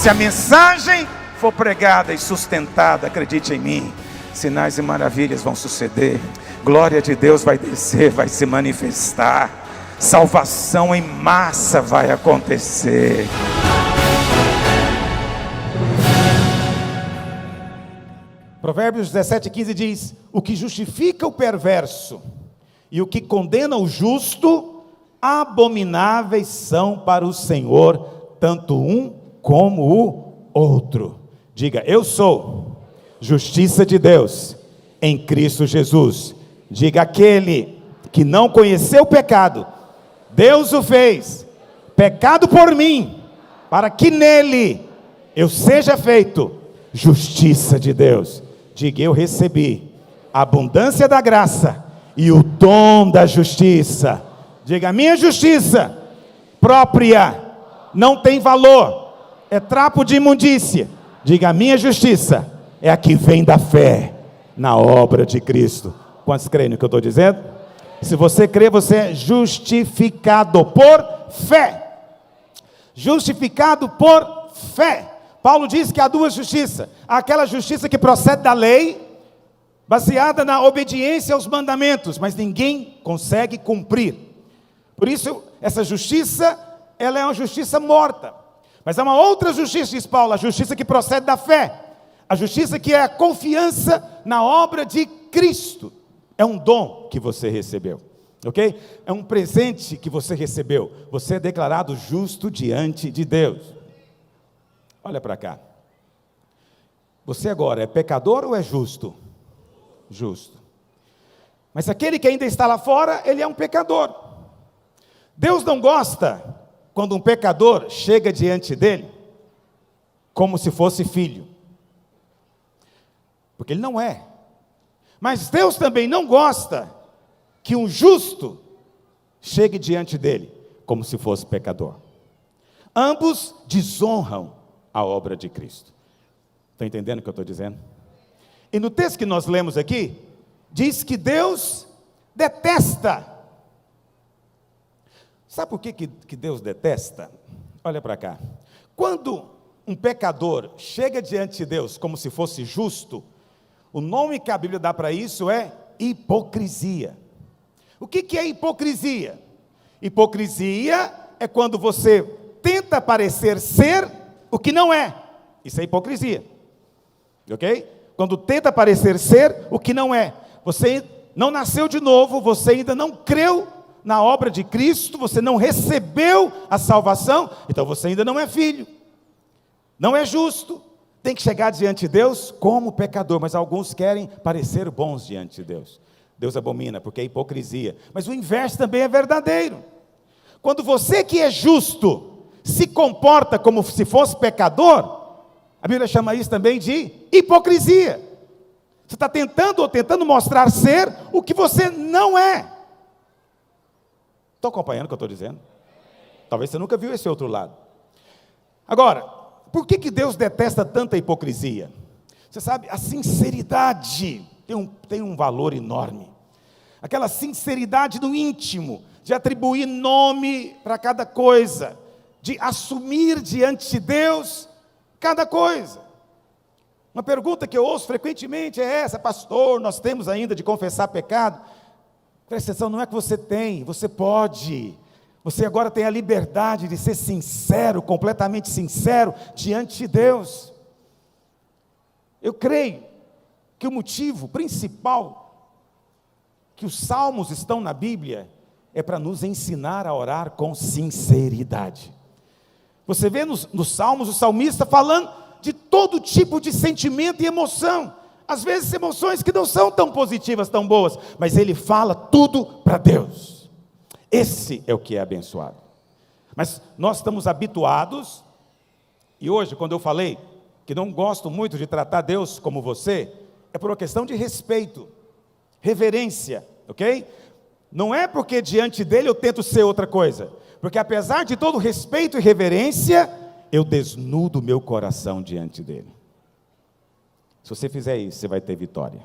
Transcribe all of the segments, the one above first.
Se a mensagem for pregada e sustentada, acredite em mim, sinais e maravilhas vão suceder, glória de Deus vai descer, vai se manifestar, salvação em massa vai acontecer. Provérbios 17:15 diz: o que justifica o perverso e o que condena o justo, abomináveis são para o Senhor, tanto um como o outro. Diga: eu sou justiça de Deus em Cristo Jesus. Diga: aquele que não conheceu o pecado, Deus o fez pecado por mim, para que nele eu seja feito justiça de Deus. Diga: eu recebi a abundância da graça e o dom da justiça. Diga: a minha justiça própria não tem valor, é trapo de imundícia. Diga: a minha justiça é a que vem da fé na obra de Cristo. Quantos creem no que eu estou dizendo? Se você crê, você é justificado por fé. Justificado por fé. Paulo diz que há duas justiças: aquela justiça que procede da lei, baseada na obediência aos mandamentos, mas ninguém consegue cumprir. Por isso, essa justiça, ela é uma justiça morta. Mas há uma outra justiça, diz Paulo, a justiça que procede da fé, a justiça que é a confiança na obra de Cristo. É um dom que você recebeu, ok? É um presente que você recebeu. Você é declarado justo diante de Deus. Olha para cá. Você agora é pecador ou é justo? Justo. Mas aquele que ainda está lá fora, ele é um pecador. Deus não gosta quando um pecador chega diante dele como se fosse filho, porque ele não é. Mas Deus também não gosta que um justo chegue diante dele como se fosse pecador. Ambos desonram a obra de Cristo. Está entendendo o que eu estou dizendo? E no texto que nós lemos aqui, diz que Deus detesta. Sabe por que Deus detesta? Olha para cá. Quando um pecador chega diante de Deus como se fosse justo, o nome que a Bíblia dá para isso é hipocrisia. O que é hipocrisia? Hipocrisia é quando você tenta parecer ser o que não é. Isso é hipocrisia, ok? Quando tenta parecer ser o que não é. Você não nasceu de novo, você ainda não creu na obra de Cristo, você não recebeu a salvação, então você ainda não é filho, não é justo, tem que chegar diante de Deus como pecador. Mas alguns querem parecer bons diante de Deus. Deus abomina, porque é hipocrisia. Mas o inverso também é verdadeiro. Quando você que é justo se comporta como se fosse pecador, a Bíblia chama isso também de hipocrisia. Você está tentando mostrar ser o que você não é. Estou acompanhando o que eu estou dizendo? Talvez você nunca viu esse outro lado. Agora, por que Deus detesta tanta hipocrisia? Você sabe, a sinceridade tem um valor enorme. Aquela sinceridade no íntimo, de atribuir nome para cada coisa, de assumir diante de Deus cada coisa. Uma pergunta que eu ouço frequentemente é essa: pastor, nós temos ainda de confessar pecado? Presta atenção, não é que você tem, você pode. Você agora tem a liberdade de ser sincero, completamente sincero diante de Deus. Eu creio que o motivo principal que os salmos estão na Bíblia é para nos ensinar a orar com sinceridade. Você vê nos salmos o salmista falando de todo tipo de sentimento e emoção. Às vezes emoções que não são tão positivas, tão boas, mas ele fala tudo para Deus. Esse é o que é abençoado. Mas nós estamos habituados, e hoje quando eu falei que não gosto muito de tratar Deus como você, é por uma questão de respeito, reverência, ok? Não é porque diante dele eu tento ser outra coisa, porque apesar de todo respeito e reverência, eu desnudo meu coração diante dele. Se você fizer isso, você vai ter vitória.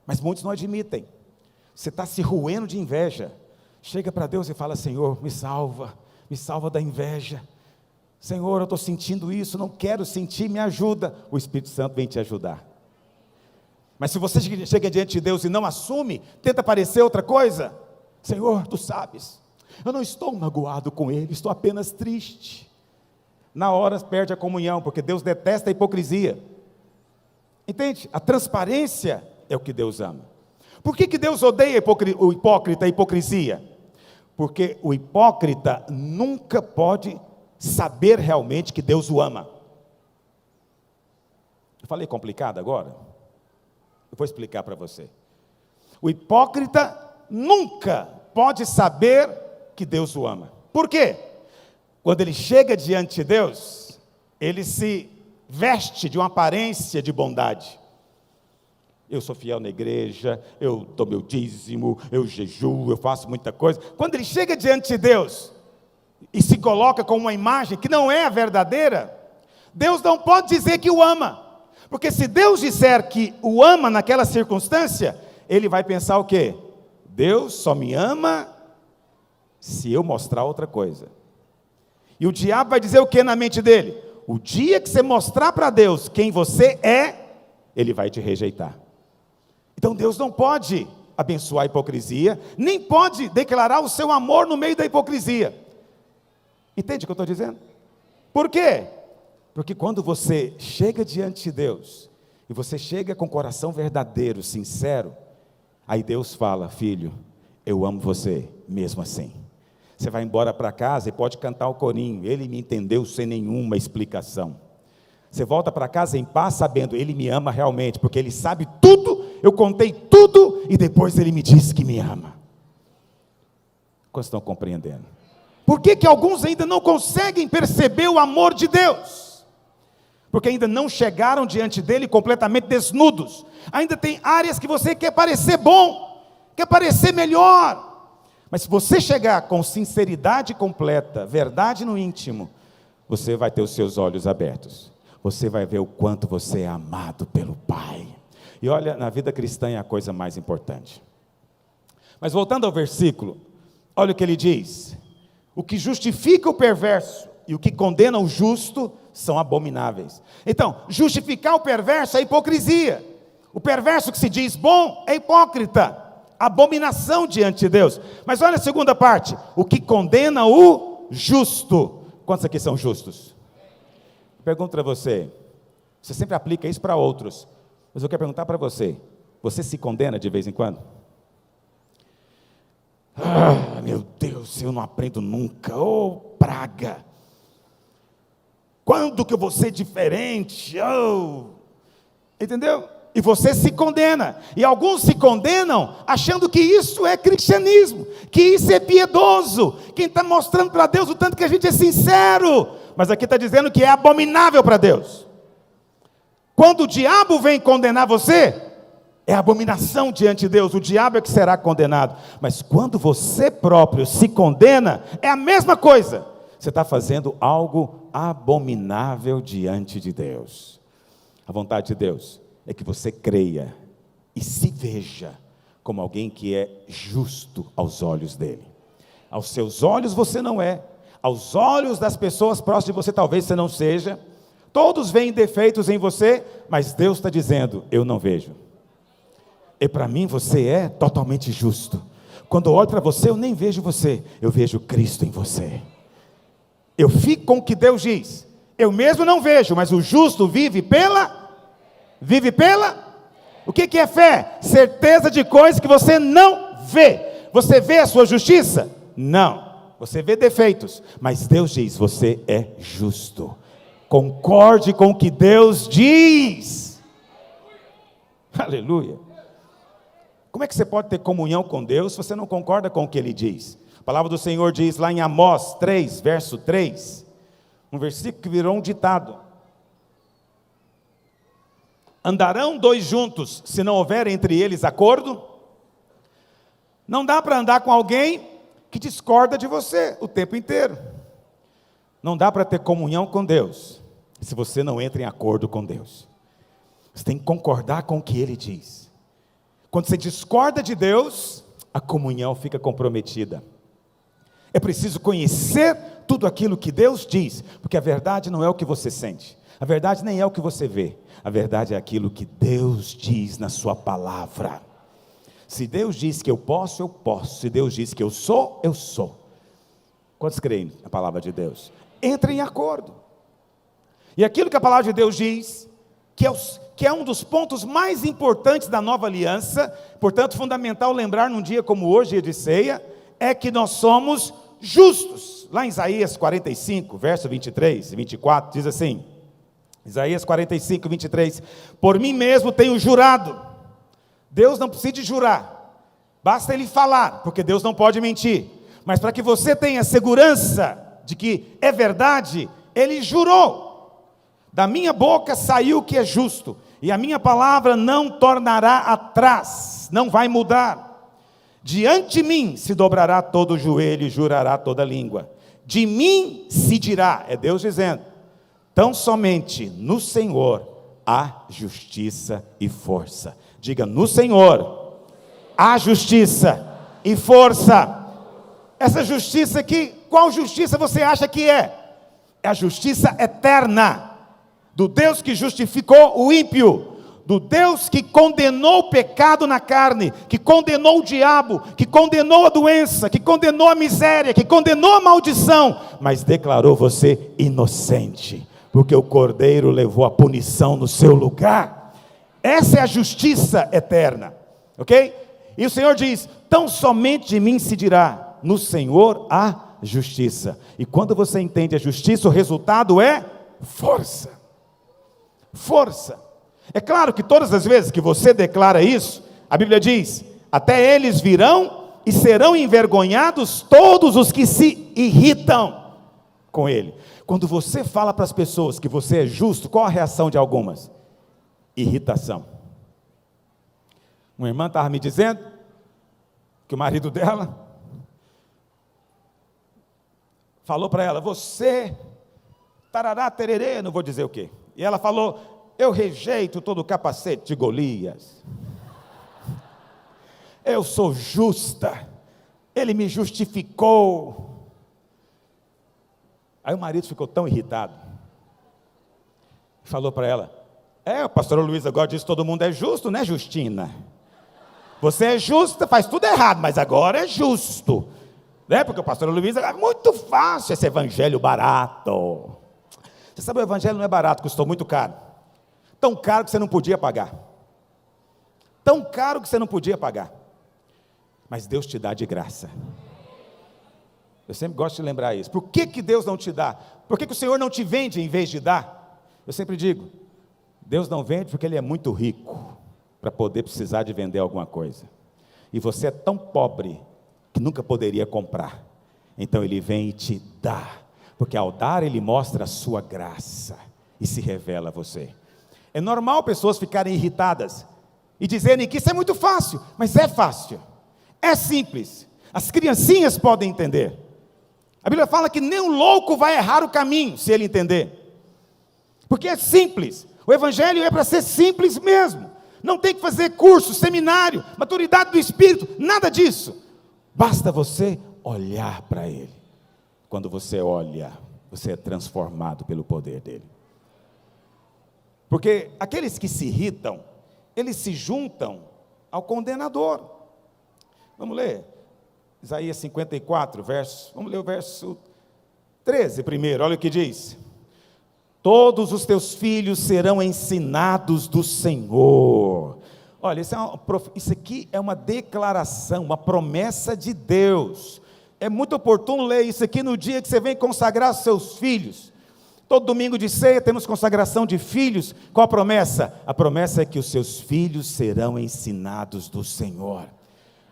Mas muitos não admitem. Você está se roendo de inveja. Chega para Deus e fala: Senhor, me salva da inveja. Senhor, eu estou sentindo isso, não quero sentir, me ajuda. O Espírito Santo vem te ajudar. Mas se você chega diante de Deus e não assume, tenta parecer outra coisa. Senhor, tu sabes, eu não estou magoado com Ele, estou apenas triste. Na hora perde a comunhão, porque Deus detesta a hipocrisia. Entende? A transparência é o que Deus ama. Por que Deus odeia o hipócrita, a hipocrisia? Porque o hipócrita nunca pode saber realmente que Deus o ama. Eu falei complicado agora? Eu vou explicar para você. O hipócrita nunca pode saber que Deus o ama. Por quê? Quando ele chega diante de Deus, ele se veste de uma aparência de bondade. Eu sou fiel na igreja, eu dou meu dízimo, eu jejuo, eu faço muita coisa. Quando ele chega diante de Deus e se coloca com uma imagem que não é a verdadeira, Deus não pode dizer que o ama. Porque se Deus disser que o ama naquela circunstância, ele vai pensar o quê? Deus só me ama se eu mostrar outra coisa. E o diabo vai dizer o que na mente dele? O dia que você mostrar para Deus quem você é, ele vai te rejeitar. Então Deus não pode abençoar a hipocrisia, nem pode declarar o seu amor no meio da hipocrisia. Entende o que eu estou dizendo? Por quê? Porque quando você chega diante de Deus, e você chega com o coração verdadeiro, sincero, aí Deus fala, filho, eu amo você, mesmo assim. Você vai embora para casa e pode cantar o corinho, ele me entendeu sem nenhuma explicação. Você volta para casa em paz, sabendo, ele me ama realmente, porque ele sabe tudo, eu contei tudo, e depois ele me disse que me ama. Quantos estão compreendendo? Por que alguns ainda não conseguem perceber o amor de Deus? Porque ainda não chegaram diante dele completamente desnudos. Ainda tem áreas que você quer parecer bom, quer parecer melhor. Mas se você chegar com sinceridade completa, verdade no íntimo, você vai ter os seus olhos abertos. Você vai ver o quanto você é amado pelo Pai. E olha, na vida cristã é a coisa mais importante. Mas voltando ao versículo, olha o que ele diz. O que justifica o perverso e o que condena o justo são abomináveis. Então, justificar o perverso é hipocrisia. O perverso que se diz bom é hipócrita. Abominação diante de Deus. Mas olha a segunda parte. O que condena o justo. Quantos aqui são justos? Pergunto para você. Você sempre aplica isso para outros. Mas eu quero perguntar para você. Você se condena de vez em quando? Ah, meu Deus, eu não aprendo nunca. Oh, praga. Quando que eu vou ser diferente? Oh. Entendeu? E você se condena. E alguns se condenam achando que isso é cristianismo, que isso é piedoso. Quem está mostrando para Deus o tanto que a gente é sincero. Mas aqui está dizendo que é abominável para Deus. Quando o diabo vem condenar você, é abominação diante de Deus. O diabo é que será condenado. Mas quando você próprio se condena, é a mesma coisa. Você está fazendo algo abominável diante de Deus. A vontade de Deus é que você creia e se veja como alguém que é justo aos olhos dele. Aos seus olhos você não é, aos olhos das pessoas próximas de você talvez você não seja. Todos veem defeitos em você, mas Deus está dizendo, eu não vejo. E para mim você é totalmente justo. Quando eu olho para você, eu nem vejo você, eu vejo Cristo em você. Eu fico com o que Deus diz. Eu mesmo não vejo, mas o justo vive pela... O que é fé? Certeza de coisas que você não vê. Você vê a sua justiça? Não. Você vê defeitos. Mas Deus diz, você é justo. Concorde com o que Deus diz. Aleluia. Como é que você pode ter comunhão com Deus se você não concorda com o que Ele diz? A palavra do Senhor diz lá em Amós 3, verso 3. Um versículo que virou um ditado. Andarão dois juntos, se não houver entre eles acordo? Não dá para andar com alguém que discorda de você o tempo inteiro. Não dá para ter comunhão com Deus, se você não entra em acordo com Deus. Você tem que concordar com o que Ele diz. Quando você discorda de Deus, a comunhão fica comprometida. É preciso conhecer tudo aquilo que Deus diz, porque a verdade não é o que você sente, a verdade nem é o que você vê, a verdade é aquilo que Deus diz na sua palavra. Se Deus diz que eu posso, eu posso. Se Deus diz que eu sou, eu sou. Quantos creem na palavra de Deus? Entrem em acordo. E aquilo que a palavra de Deus diz, que é um dos pontos mais importantes da nova aliança, portanto fundamental lembrar num dia como hoje, dia de ceia, é que nós somos justos. Lá em Isaías 45, verso 23 e 24, diz assim, Isaías 45, 23, por mim mesmo tenho jurado. Deus não precisa de jurar, basta Ele falar, porque Deus não pode mentir, mas para que você tenha segurança de que é verdade, Ele jurou, da minha boca saiu o que é justo, e a minha palavra não tornará atrás, não vai mudar, diante de mim se dobrará todo o joelho e jurará toda a língua, de mim se dirá, é Deus dizendo, tão somente no Senhor há justiça e força. Diga, no Senhor há justiça e força. Essa justiça aqui, qual justiça você acha que é? É a justiça eterna, do Deus que justificou o ímpio, do Deus que condenou o pecado na carne, que condenou o diabo, que condenou a doença, que condenou a miséria, que condenou a maldição, mas declarou você inocente, porque o Cordeiro levou a punição no seu lugar. Essa é a justiça eterna, ok? E o Senhor diz, tão somente de mim se dirá, no Senhor há justiça. E quando você entende a justiça, o resultado é força. Força. É claro que todas as vezes que você declara isso, a Bíblia diz, até eles virão e serão envergonhados todos os que se irritam com ele. Quando você fala para as pessoas que você é justo, qual a reação de algumas? Irritação. Uma irmã estava me dizendo que o marido dela falou para ela, você, tarará, tererê, não vou dizer o quê. E ela falou, eu rejeito todo o capacete de Golias. Eu sou justa. Ele me justificou. Aí o marido ficou tão irritado. Falou para ela, o pastor Luiz agora disse que todo mundo é justo, né, Justina? Você é justa, faz tudo errado, mas agora é justo. Né? Porque o pastor Luiz é muito fácil esse evangelho barato. Você sabe, o evangelho não é barato, custou muito caro. Tão caro que você não podia pagar. Tão caro que você não podia pagar. Mas Deus te dá de graça. Eu sempre gosto de lembrar isso. Por que Deus não te dá? Por que o Senhor não te vende em vez de dar? Eu sempre digo, Deus não vende porque Ele é muito rico para poder precisar de vender alguma coisa. E você é tão pobre que nunca poderia comprar. Então Ele vem e te dá. Porque ao dar Ele mostra a sua graça e se revela a você. É normal pessoas ficarem irritadas e dizerem que isso é muito fácil. Mas é fácil, é simples. As criancinhas podem entender. A Bíblia fala que nem um louco vai errar o caminho se ele entender. Porque é simples. O evangelho é para ser simples mesmo. Não tem que fazer curso, seminário, maturidade do Espírito, nada disso. Basta você olhar para Ele. Quando você olha, você é transformado pelo poder dEle. Porque aqueles que se irritam, eles se juntam ao condenador. Vamos ler Isaías 54, vamos ler o verso 13 primeiro, olha o que diz. Todos os teus filhos serão ensinados do Senhor. Olha, isso aqui é uma declaração, uma promessa de Deus. É muito oportuno ler isso aqui no dia que você vem consagrar seus filhos. Todo domingo de ceia temos consagração de filhos. Qual a promessa? A promessa é que os seus filhos serão ensinados do Senhor.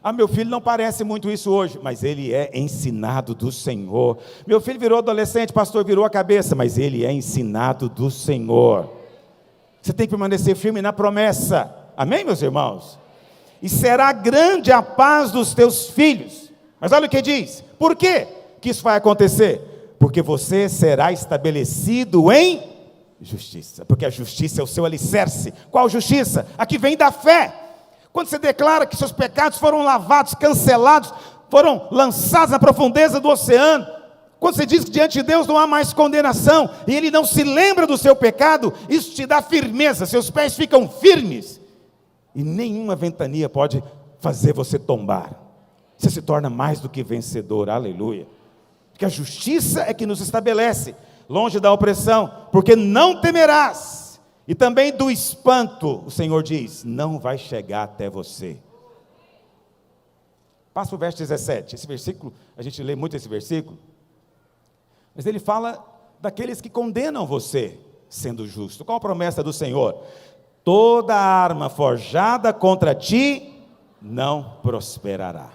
Ah, meu filho não parece muito isso hoje, mas ele é ensinado do Senhor. Meu filho virou adolescente, pastor, virou a cabeça, mas ele é ensinado do Senhor. Você tem que permanecer firme na promessa. Amém, meus irmãos? E será grande a paz dos teus filhos. Mas olha o que diz. Por quê que isso vai acontecer? Porque você será estabelecido em justiça. Porque a justiça é o seu alicerce. Qual justiça? A que vem da fé. Quando você declara que seus pecados foram lavados, cancelados, foram lançados na profundeza do oceano, Quando você diz que diante de Deus não há mais condenação, e Ele não se lembra do seu pecado, isso te dá firmeza, seus pés ficam firmes, e nenhuma ventania pode fazer você tombar. Você se torna mais do que vencedor, aleluia. Porque a justiça é que nos estabelece, longe da opressão, porque não temerás, e também do espanto, o Senhor diz, não vai chegar até você. Passa para o verso 17, esse versículo, a gente lê muito esse versículo, mas ele fala daqueles que condenam você, sendo justo. Qual a promessa do Senhor? Toda arma forjada contra ti não prosperará.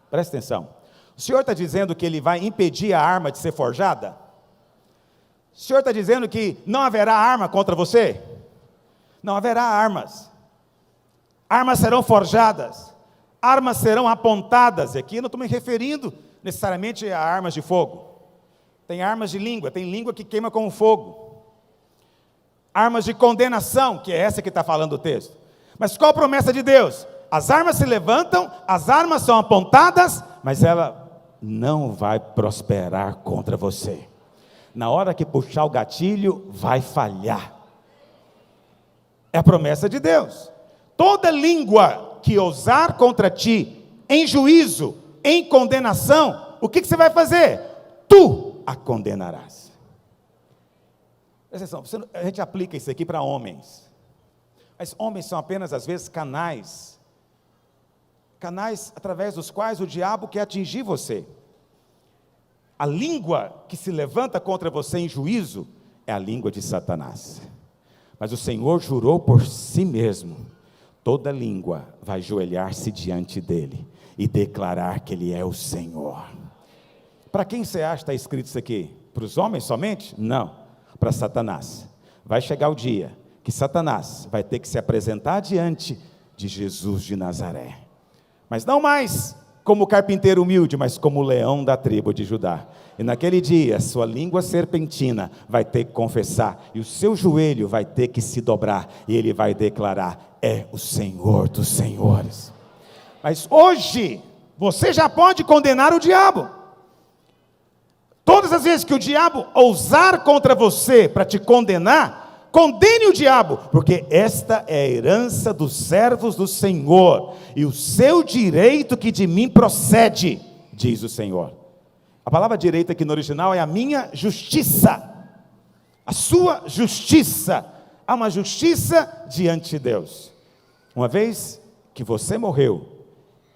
Presta atenção. O Senhor está dizendo que Ele vai impedir a arma de ser forjada? O Senhor está dizendo que não haverá arma contra você? Não haverá armas. Armas serão forjadas. Armas serão apontadas. E aqui não estou me referindo necessariamente a armas de fogo. Tem armas de língua, tem língua que queima com fogo. Armas de condenação, que é essa que está falando o texto. Mas qual a promessa de Deus? As armas se levantam, as armas são apontadas, mas ela não vai prosperar contra você. Na hora que puxar o gatilho, vai falhar. É a promessa de Deus. Toda língua que ousar contra ti, em juízo, em condenação, o que você vai fazer? Tu a condenarás. Presta atenção, a gente aplica isso aqui para homens, mas homens são apenas às vezes canais através dos quais o diabo quer atingir você. A língua que se levanta contra você em juízo é a língua de Satanás, mas o Senhor jurou por si mesmo, toda língua vai ajoelhar-se diante dele e declarar que ele é o Senhor. Para quem você acha que está escrito isso aqui? Para os homens somente? Não, para Satanás. Vai chegar o dia que Satanás vai ter que se apresentar diante de Jesus de Nazaré, mas não mais como carpinteiro humilde, mas como leão da tribo de Judá. E naquele dia, sua língua serpentina vai ter que confessar, e o seu joelho vai ter que se dobrar, e ele vai declarar, é o Senhor dos senhores. Mas hoje, você já pode condenar o diabo. Todas as vezes que o diabo ousar contra você para te condenar, condene o diabo, porque esta é a herança dos servos do Senhor, e o seu direito que de mim procede, diz o Senhor. A palavra direito aqui no original é a minha justiça, a sua justiça. Há uma justiça diante de Deus. Uma vez que você morreu,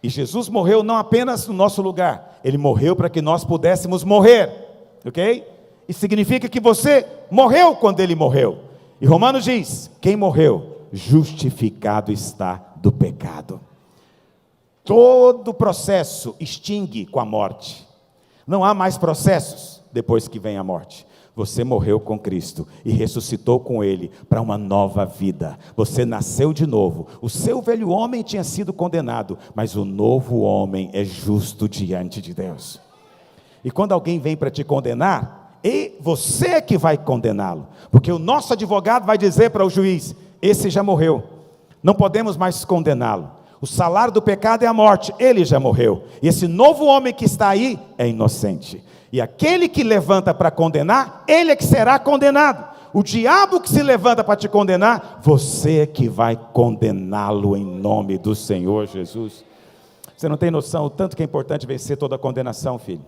e Jesus morreu não apenas no nosso lugar, Ele morreu para que nós pudéssemos morrer, ok? Isso significa que você morreu quando Ele morreu. E Romanos diz, quem morreu, justificado está do pecado. Todo processo extingue com a morte. Não há mais processos depois que vem a morte. Você morreu com Cristo e ressuscitou com Ele para uma nova vida. Você nasceu de novo. O seu velho homem tinha sido condenado, mas o novo homem é justo diante de Deus. E quando alguém vem para te condenar, e você é que vai condená-lo, porque o nosso advogado vai dizer para o juiz, esse já morreu, não podemos mais condená-lo. O salário do pecado é a morte, ele já morreu, e esse novo homem que está aí é inocente. E aquele que levanta para condenar, ele é que será condenado. O diabo que se levanta para te condenar, você é que vai condená-lo em nome do Senhor Jesus. Você não tem noção o tanto que é importante vencer toda a condenação, filho.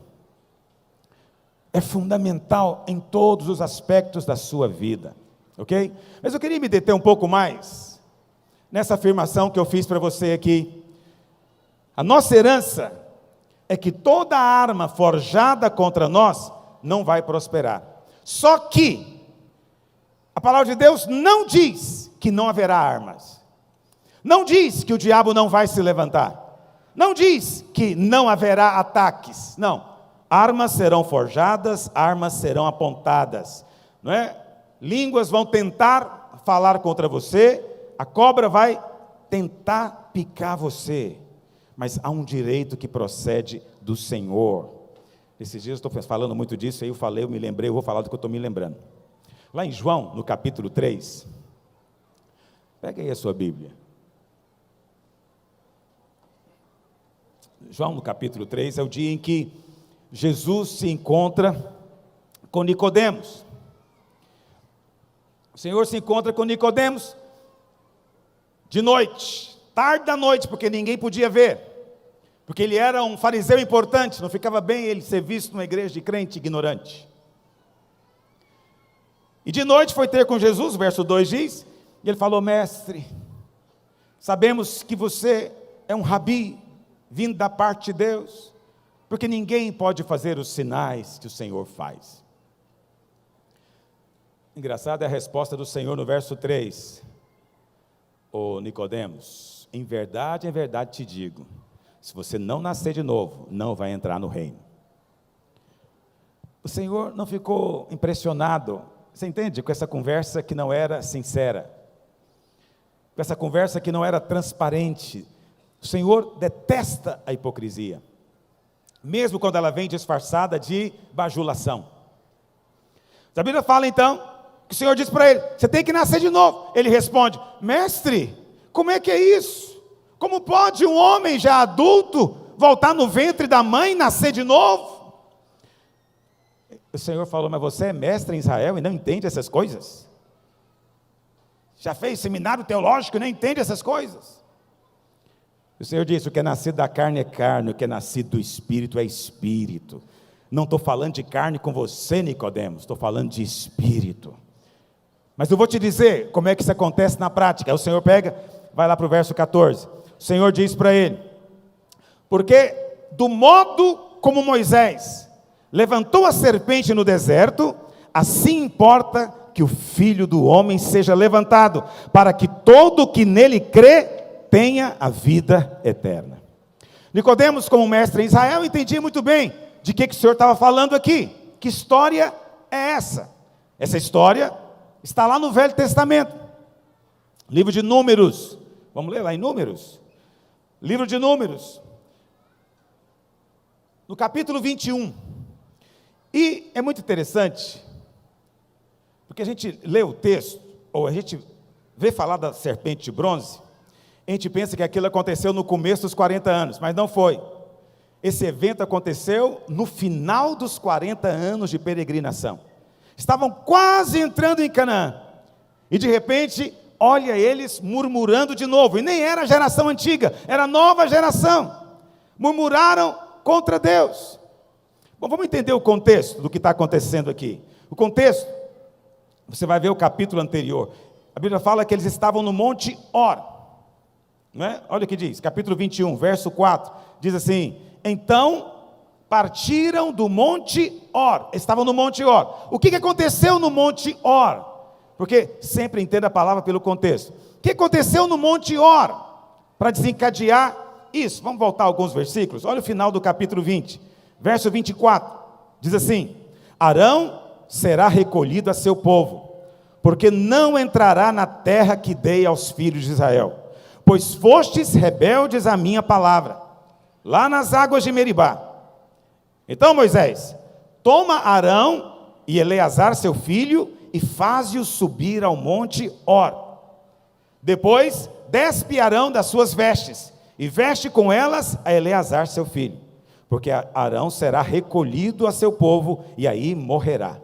É fundamental em todos os aspectos da sua vida, ok? Mas eu queria me deter um pouco mais nessa afirmação que eu fiz para você aqui. A nossa herança é que toda arma forjada contra nós não vai prosperar. Só que a palavra de Deus não diz que não haverá armas. Não diz que o diabo não vai se levantar. Não diz que não haverá ataques. Não. Armas serão forjadas, armas serão apontadas, não é? Línguas vão tentar falar contra você, a cobra vai tentar picar você, mas há um direito que procede do Senhor. Esses dias eu estou falando muito disso, aí eu me lembrei, eu vou falar do que eu estou me lembrando. Lá em João, no capítulo 3, pega aí a sua Bíblia. João, no capítulo 3, é o dia em que Jesus se encontra com Nicodemos. O Senhor se encontra com Nicodemos de noite, tarde da noite, porque ninguém podia ver, porque ele era um fariseu importante, não ficava bem ele ser visto numa igreja de crente ignorante. E de noite foi ter com Jesus, verso 2 diz, e ele falou: mestre, sabemos que você é um rabi, vindo da parte de Deus, porque ninguém pode fazer os sinais que o Senhor faz. Engraçada é a resposta do Senhor no verso 3. Ô Nicodemos, em verdade te digo, se você não nascer de novo, não vai entrar no reino. O Senhor não ficou impressionado, você entende, com essa conversa que não era sincera, com essa conversa que não era transparente. O Senhor detesta a hipocrisia, mesmo quando ela vem disfarçada de bajulação. A Bíblia fala então, que o Senhor diz para ele: você tem que nascer de novo. Ele responde: mestre, como é que é isso? Como pode um homem já adulto voltar no ventre da mãe e nascer de novo? O Senhor falou: mas você é mestre em Israel e não entende essas coisas? Já fez seminário teológico e não entende essas coisas? O Senhor disse: o que é nascido da carne é carne, o que é nascido do Espírito é Espírito. Não estou falando de carne com você, Nicodemos, estou falando de Espírito. Mas eu vou te dizer como é que isso acontece na prática. Aí o Senhor pega, vai lá para o verso 14. O Senhor diz para ele: porque do modo como Moisés levantou a serpente no deserto, assim importa que o Filho do Homem seja levantado, para que todo que nele crê tenha a vida eterna. Nicodemos, como mestre em Israel, entendia muito bem de que o Senhor estava falando aqui. Que história é essa? Essa história está lá no Velho Testamento, livro de Números. Vamos ler lá em Números? Livro de Números, no capítulo 21. E é muito interessante, porque a gente lê o texto, ou a gente vê falar da serpente de bronze, a gente pensa que aquilo aconteceu no começo dos 40 anos, mas não foi. Esse evento aconteceu no final dos 40 anos de peregrinação. Estavam quase entrando em Canaã, e de repente, olha eles murmurando de novo, e nem era a geração antiga, era a nova geração, murmuraram contra Deus. Bom, vamos entender o contexto do que está acontecendo aqui. O contexto, você vai ver o capítulo anterior, a Bíblia fala que eles estavam no Monte Hor, não é? Olha o que diz, capítulo 21, verso 4, diz assim: então partiram do Monte Hor, estavam no Monte Hor. O que aconteceu no Monte Hor? Porque sempre entenda a palavra pelo contexto. O que aconteceu no Monte Hor para desencadear isso? Vamos voltar alguns versículos. Olha o final do capítulo 20, verso 24, diz assim: Arão será recolhido a seu povo, porque não entrará na terra que dei aos filhos de Israel, pois fostes rebeldes à minha palavra, lá nas águas de Meribá. Então Moisés, toma Arão e Eleazar seu filho, e faze-os subir ao monte Hor. Depois despe Arão das suas vestes, e veste com elas a Eleazar seu filho, porque Arão será recolhido a seu povo, e aí morrerá.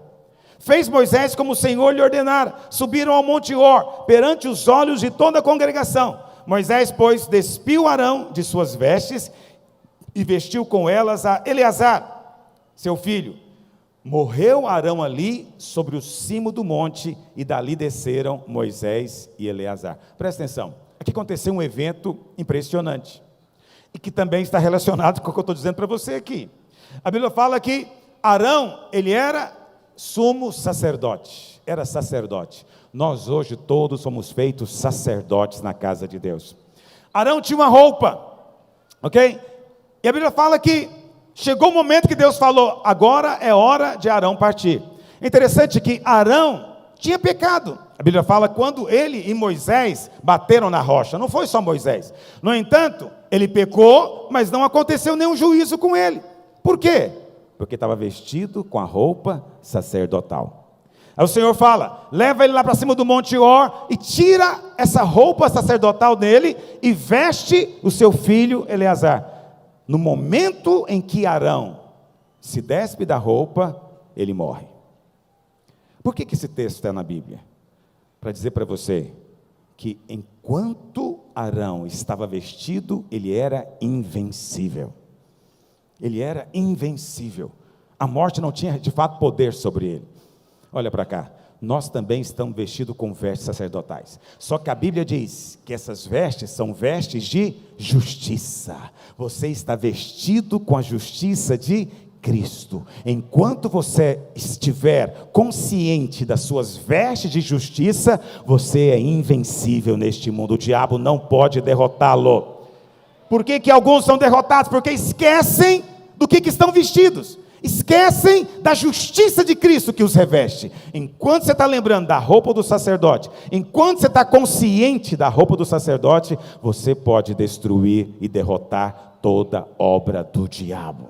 Fez Moisés como o Senhor lhe ordenara, subiram ao monte Hor, perante os olhos de toda a congregação. Moisés, pois, despiu Arão de suas vestes, e vestiu com elas a Eleazar, seu filho. Morreu Arão ali, sobre o cimo do monte, e dali desceram Moisés e Eleazar. Presta atenção, aqui aconteceu um evento impressionante, e que também está relacionado com o que eu estou dizendo para você aqui. A Bíblia fala que Arão, ele era sumo sacerdote, era sacerdote. Nós hoje todos somos feitos sacerdotes na casa de Deus. Arão tinha uma roupa, ok? E a Bíblia fala que chegou o momento que Deus falou: agora é hora de Arão partir. Interessante que Arão tinha pecado. A Bíblia fala quando ele e Moisés bateram na rocha. Não foi só Moisés. No entanto, ele pecou, mas não aconteceu nenhum juízo com ele. Por quê? Porque estava vestido com a roupa sacerdotal. Aí o Senhor fala: leva ele lá para cima do Monte Hor e tira essa roupa sacerdotal dele e veste o seu filho Eleazar. No momento em que Arão se despe da roupa, ele morre. Por que esse texto está na Bíblia? Para dizer para você que enquanto Arão estava vestido, ele era invencível. Ele era invencível. A morte não tinha de fato poder sobre ele. Olha para cá. Nós também estamos vestidos com vestes sacerdotais. Só que a Bíblia diz que essas vestes são vestes de justiça. Você está vestido com a justiça de Cristo. Enquanto você estiver consciente das suas vestes de justiça, você é invencível neste mundo. O diabo não pode derrotá-lo. Por que alguns são derrotados? Porque esquecem do que estão vestidos. Esquecem da justiça de Cristo que os reveste. Enquanto você está lembrando da roupa do sacerdote, enquanto você está consciente da roupa do sacerdote, você pode destruir e derrotar toda obra do diabo.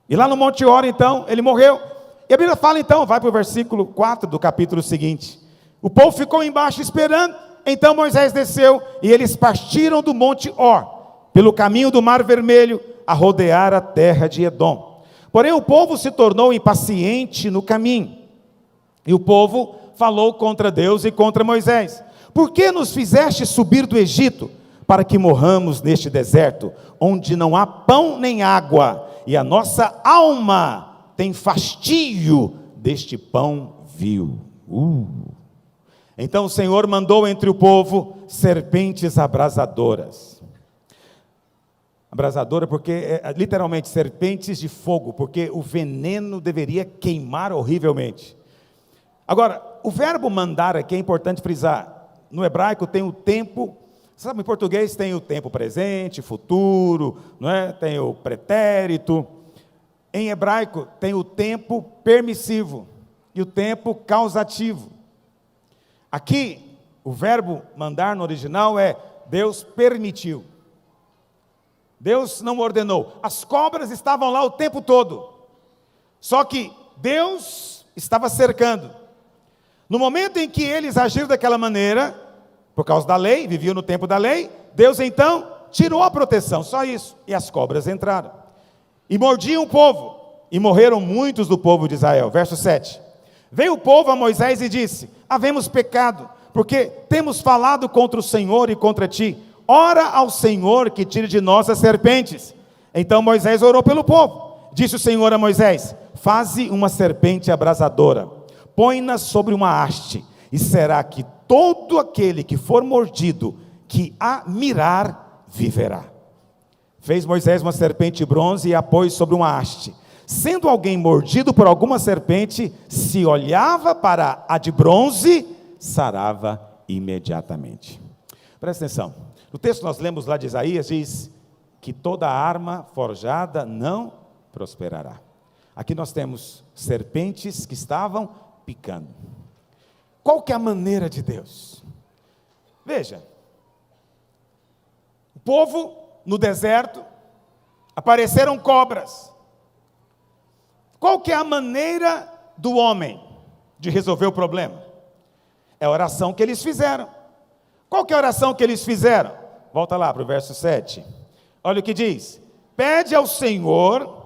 E lá no Monte Hor, então, ele morreu. E a Bíblia fala então, vai para o versículo 4 do capítulo seguinte. O povo ficou embaixo esperando, então Moisés desceu, e eles partiram do Monte Hor, pelo caminho do Mar Vermelho, a rodear a terra de Edom. Porém o povo se tornou impaciente no caminho, e o povo falou contra Deus e contra Moisés: por que nos fizeste subir do Egito, para que morramos neste deserto, onde não há pão nem água, e a nossa alma tem fastio deste pão vil? Então o Senhor mandou entre o povo serpentes abrasadoras. Abrasadora porque literalmente serpentes de fogo, porque o veneno deveria queimar horrivelmente. Agora, o verbo mandar aqui é importante frisar. No hebraico tem o tempo, sabe, em português tem o tempo presente, futuro, não é? Tem o pretérito. Em hebraico tem o tempo permissivo e o tempo causativo. Aqui, o verbo mandar no original é Deus permitiu. Deus não ordenou. As cobras estavam lá o tempo todo. Só que Deus estava cercando. No momento em que eles agiram daquela maneira, por causa da lei, viviam no tempo da lei, Deus então tirou a proteção, só isso. E as cobras entraram. E mordiam o povo. E morreram muitos do povo de Israel. Verso 7. Veio o povo a Moisés e disse: havemos pecado, porque temos falado contra o Senhor e contra ti. Ora ao Senhor que tire de nós as serpentes. Então Moisés orou pelo povo. Disse o Senhor a Moisés: faze uma serpente abrasadora, põe-na sobre uma haste, e será que todo aquele que for mordido, que a mirar, viverá. Fez Moisés uma serpente de bronze e a pôs sobre uma haste. Sendo alguém mordido por alguma serpente, se olhava para a de bronze, sarava imediatamente. Presta atenção. O texto que nós lemos lá de Isaías diz que toda arma forjada não prosperará. Aqui nós temos serpentes que estavam picando. Qual que é a maneira de Deus? Veja, o povo no deserto, apareceram cobras. Qual que é a maneira do homem de resolver o problema? É a oração que eles fizeram. Qual que é a oração que eles fizeram? Volta lá para o verso 7. Olha o que diz: pede ao Senhor,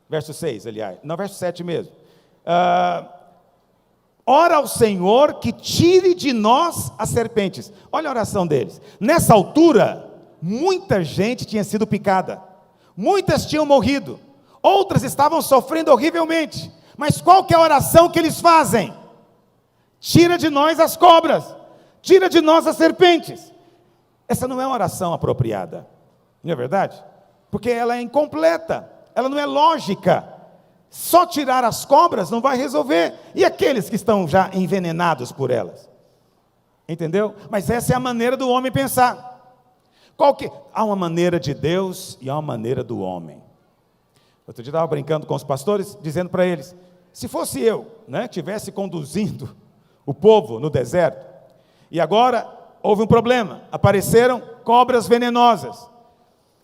verso 6, aliás, não, verso 7 mesmo. Ora ao Senhor que tire de nós as serpentes. Olha a oração deles. Nessa altura, muita gente tinha sido picada. Muitas tinham morrido. Outras estavam sofrendo horrivelmente. Mas qual que é a oração que eles fazem? Tira de nós as cobras. Tira de nós as serpentes. Essa não é uma oração apropriada, não é verdade? Porque ela é incompleta, ela não é lógica. Só tirar as cobras não vai resolver. E aqueles que estão já envenenados por elas? Entendeu? Mas essa é a maneira do homem pensar. Há uma maneira de Deus e há uma maneira do homem. Outro dia eu estava brincando com os pastores, dizendo para eles: se fosse eu, estivesse conduzindo o povo no deserto, e agora houve um problema, apareceram cobras venenosas.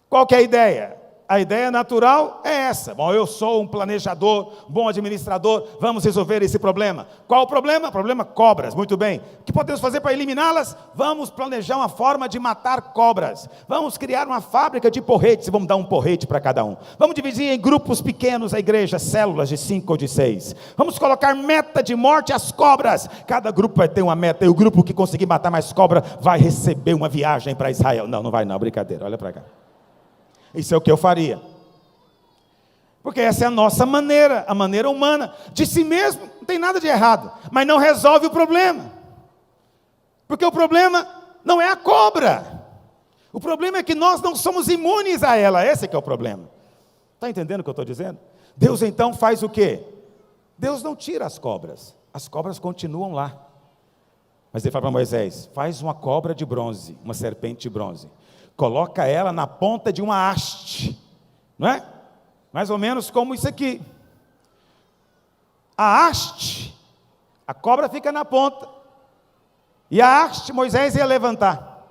Qual que é a ideia? A ideia natural é essa. Bom, eu sou um planejador, bom administrador, vamos resolver esse problema. Qual o problema? O problema cobras, muito bem. O que podemos fazer para eliminá-las? Vamos planejar uma forma de matar cobras. Vamos criar uma fábrica de porretes, vamos dar um porrete para cada um. Vamos dividir em grupos pequenos a igreja, células de 5 ou de 6. Vamos colocar meta de morte às cobras. Cada grupo vai ter uma meta, e o grupo que conseguir matar mais cobra vai receber uma viagem para Israel. Não, não vai não, brincadeira, olha para cá. Isso é o que eu faria. Porque essa é a nossa maneira, a maneira humana. De si mesmo, não tem nada de errado. Mas não resolve o problema. Porque o problema não é a cobra. O problema é que nós não somos imunes a ela. Esse é que é o problema. Está entendendo o que eu estou dizendo? Deus então faz o quê? Deus não tira as cobras. As cobras continuam lá. Mas ele fala para Moisés, faz uma cobra de bronze, uma serpente de bronze. Coloca ela na ponta de uma haste, não é? Mais ou menos como isso aqui. A haste, a cobra fica na ponta, e a haste Moisés ia levantar.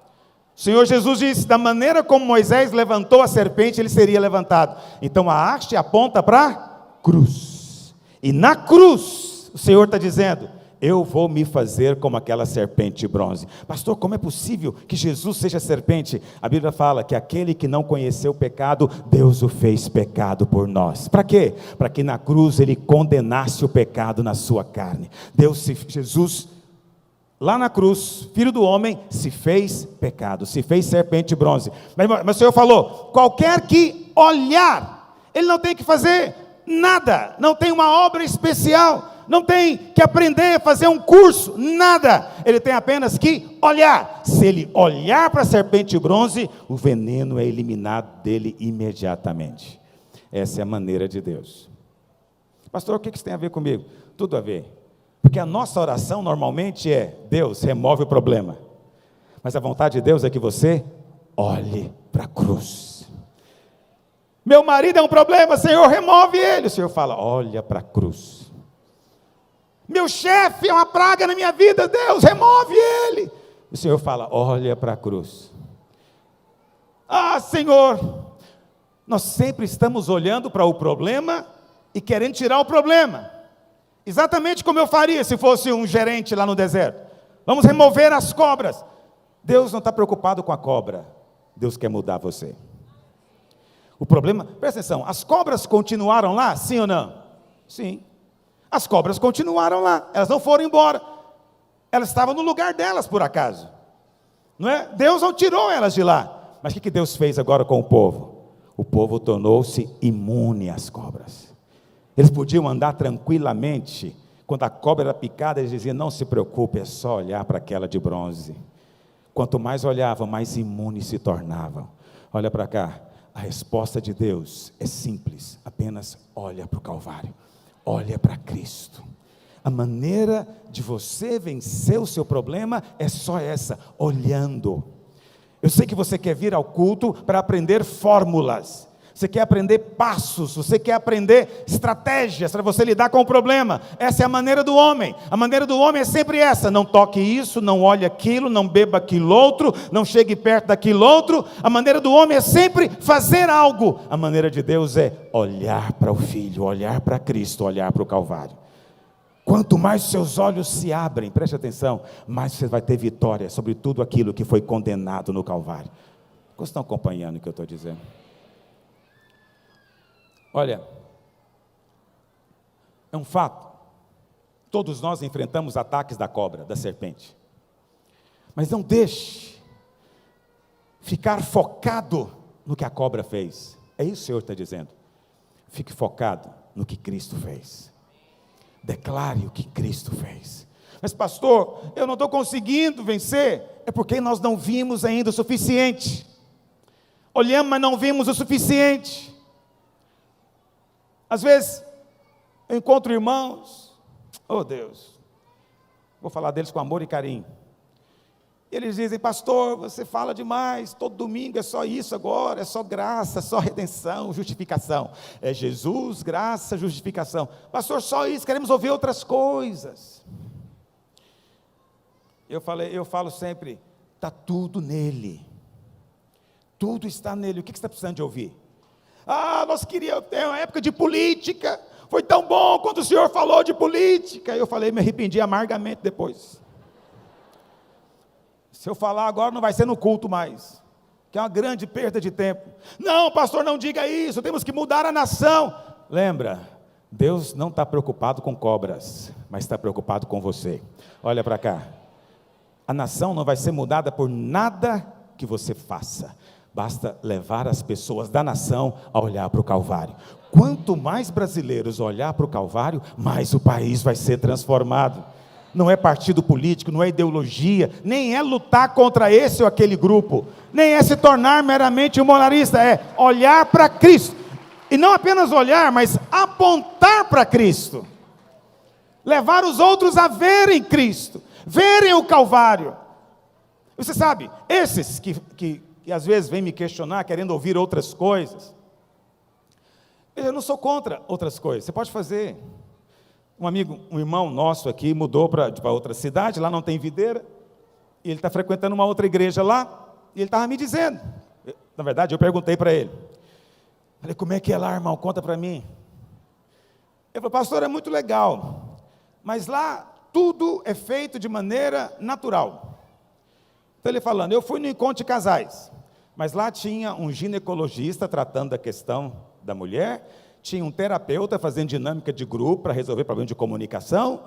O Senhor Jesus disse, da maneira como Moisés levantou a serpente, ele seria levantado. Então a haste aponta para a cruz, e na cruz, o Senhor está dizendo, eu vou me fazer como aquela serpente de bronze. Pastor, como é possível que Jesus seja serpente? A Bíblia fala que aquele que não conheceu o pecado, Deus o fez pecado por nós. Para quê? Para que na cruz ele condenasse o pecado na sua carne. Jesus, lá na cruz, Filho do homem, se fez pecado, se fez serpente de bronze. Mas o Senhor falou, qualquer que olhar, ele não tem que fazer nada, não tem uma obra especial, não tem que aprender a fazer um curso, nada, ele tem apenas que olhar. Se ele olhar para a serpente de bronze, o veneno é eliminado dele imediatamente. Essa é a maneira de Deus. Pastor, o que isso tem a ver comigo? Tudo a ver, porque a nossa oração normalmente é, Deus, remove o problema, mas a vontade de Deus é que você olhe para a cruz. Meu marido é um problema, Senhor, remove ele. O Senhor fala, olha para a cruz. Meu chefe é uma praga na minha vida, Deus, remove ele. O Senhor fala, olha para a cruz. Ah, Senhor, nós sempre estamos olhando para o problema e querendo tirar o problema. Exatamente como eu faria se fosse um gerente lá no deserto. Vamos remover as cobras. Deus não está preocupado com a cobra. Deus quer mudar você. O problema, presta atenção, as cobras continuaram lá, sim ou não? Sim. As cobras continuaram lá, elas não foram embora, elas estavam no lugar delas por acaso, não é? Deus não tirou elas de lá, mas o que Deus fez agora com o povo? O povo tornou-se imune às cobras, eles podiam andar tranquilamente, quando a cobra era picada, eles diziam, não se preocupe, é só olhar para aquela de bronze. Quanto mais olhavam, mais imunes se tornavam. Olha para cá, a resposta de Deus é simples, apenas olha para o Calvário. Olha para Cristo. A maneira de você vencer o seu problema é só essa, olhando. Eu sei que você quer vir ao culto para aprender fórmulas, você quer aprender passos, você quer aprender estratégias para você lidar com o problema. Essa é a maneira do homem. A maneira do homem é sempre essa: não toque isso, não olhe aquilo, não beba aquilo outro, não chegue perto daquilo outro. A maneira do homem é sempre fazer algo. A maneira de Deus é olhar para o Filho, olhar para Cristo, olhar para o Calvário. Quanto mais seus olhos se abrem, preste atenção, mais você vai ter vitória sobre tudo aquilo que foi condenado no Calvário. Vocês estão acompanhando o que eu estou dizendo? Olha, é um fato, todos nós enfrentamos ataques da cobra, da serpente, mas não deixe ficar focado no que a cobra fez. É isso que o Senhor está dizendo. Fique focado no que Cristo fez. Declare o que Cristo fez. Mas pastor, eu não estou conseguindo vencer. É porque nós não vimos ainda o suficiente. Olhamos, mas não vimos o suficiente. Às vezes, eu encontro irmãos, oh Deus, vou falar deles com amor e carinho. Eles dizem, pastor, você fala demais, todo domingo é só isso agora, é só graça, só redenção, justificação. É Jesus, graça, justificação. Pastor, só isso, queremos ouvir outras coisas. Eu falo sempre, está tudo nele. Tudo está nele. O que você está precisando de ouvir? Nós queríamos ter uma época de política, foi tão bom quando o senhor falou de política. Eu falei, me arrependi amargamente depois. Se eu falar agora não vai ser no culto mais, que é uma grande perda de tempo. Não, pastor, não diga isso, temos que mudar a nação. Lembra, Deus não está preocupado com cobras, mas está preocupado com você. Olha para cá, a nação não vai ser mudada por nada que você faça, basta levar as pessoas da nação a olhar para o Calvário. Quanto mais brasileiros olhar para o Calvário, mais o país vai ser transformado. Não é partido político, não é ideologia, nem é lutar contra esse ou aquele grupo, nem é se tornar meramente um moralista, é olhar para Cristo, e não apenas olhar, mas apontar para Cristo, levar os outros a verem Cristo, verem o Calvário. Você sabe, esses que às vezes vêm me questionar, querendo ouvir outras coisas, eu não sou contra outras coisas, você pode fazer. Um irmão nosso aqui mudou para outra cidade, lá não tem videira, e ele está frequentando uma outra igreja lá, e ele estava me dizendo, na verdade eu perguntei para ele, falei, como é que é lá, irmão, conta para mim. Ele falou, pastor, é muito legal, mas lá tudo é feito de maneira natural. Então ele falando, eu fui no encontro de casais, mas lá tinha um ginecologista tratando da questão da mulher, tinha um terapeuta fazendo dinâmica de grupo para resolver problemas de comunicação,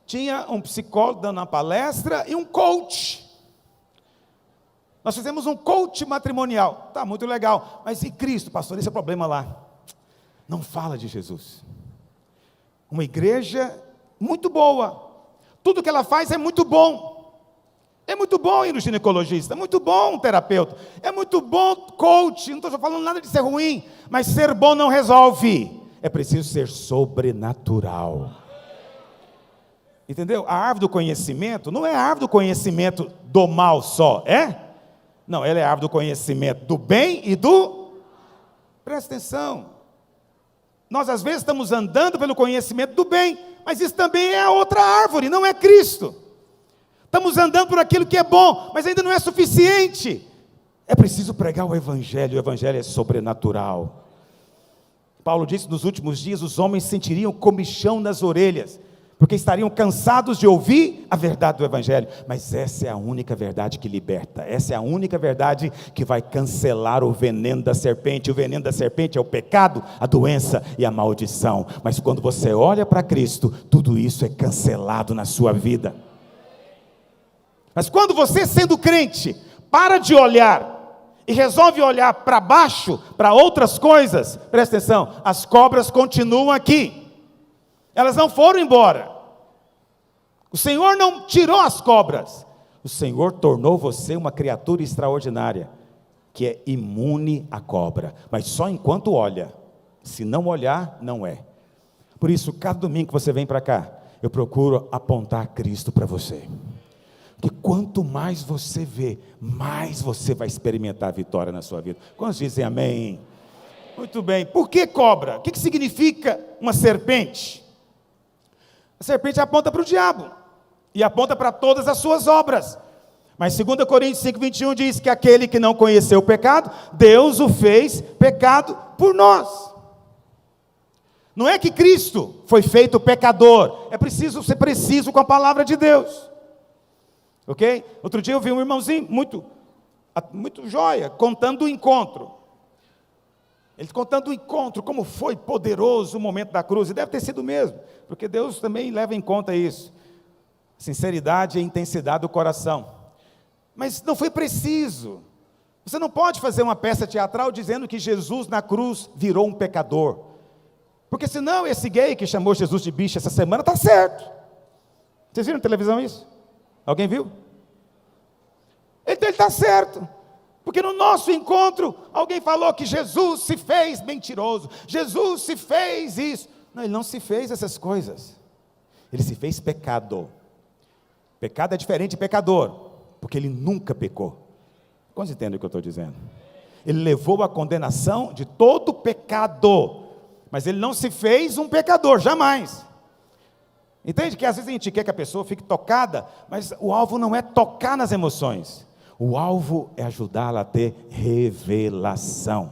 tinha um psicólogo dando uma palestra e um coach. Nós fizemos um coach matrimonial, tá muito legal, mas e Cristo, pastor, esse é o problema lá, não fala de Jesus. Uma igreja muito boa, tudo que ela faz é muito bom ir no ginecologista, é muito bom um terapeuta, é muito bom coach, não estou falando nada de ser ruim, mas ser bom não resolve, é preciso ser sobrenatural. Entendeu? A árvore do conhecimento não é a árvore do conhecimento do mal só, é? Não, ela é a árvore do conhecimento do bem e do... Presta atenção, nós às vezes estamos andando pelo conhecimento do bem, mas isso também é a outra árvore, não é Cristo. Estamos andando por aquilo que é bom, mas ainda não é suficiente. É preciso pregar o Evangelho é sobrenatural. Paulo disse, nos últimos dias os homens sentiriam comichão nas orelhas, porque estariam cansados de ouvir a verdade do Evangelho. Mas essa é a única verdade que liberta, essa é a única verdade que vai cancelar o veneno da serpente. O veneno da serpente é o pecado, a doença e a maldição. Mas quando você olha para Cristo, tudo isso é cancelado na sua vida. Mas quando você, sendo crente, para de olhar e resolve olhar para baixo, para outras coisas, presta atenção, as cobras continuam aqui, elas não foram embora. O Senhor não tirou as cobras, o Senhor tornou você uma criatura extraordinária, que é imune à cobra, mas só enquanto olha. Se não olhar, não é. Por isso, cada domingo que você vem para cá, eu procuro apontar Cristo para você. Porque quanto mais você vê, mais você vai experimentar a vitória na sua vida. Quantos dizem amém? Muito bem. Por que cobra? O que significa uma serpente? A serpente aponta para o diabo e aponta para todas as suas obras. Mas 2 Coríntios 5:21 diz que aquele que não conheceu o pecado, Deus o fez pecado por nós. Não é que Cristo foi feito pecador, é preciso ser preciso com a palavra de Deus. Ok? Outro dia eu vi um irmãozinho muito joia, contando o encontro. Ele contando o encontro, como foi poderoso o momento da cruz, e deve ter sido mesmo, porque Deus também leva em conta isso. Sinceridade e intensidade do coração. Mas não foi preciso. Você não pode fazer uma peça teatral dizendo que Jesus na cruz virou um pecador. Porque senão esse gay que chamou Jesus de bicho essa semana está certo. Vocês viram na televisão isso? Alguém viu? Então ele está certo, porque no nosso encontro, alguém falou que Jesus se fez mentiroso, Jesus se fez isso. Não, ele não se fez essas coisas, ele se fez pecado. Pecado é diferente de pecador, porque ele nunca pecou. Quantos entendem o que eu estou dizendo? Ele levou a condenação de todo pecado, mas ele não se fez um pecador, jamais. Entende que às vezes a gente quer que a pessoa fique tocada, mas o alvo não é tocar nas emoções. O alvo é ajudá-la a ter revelação.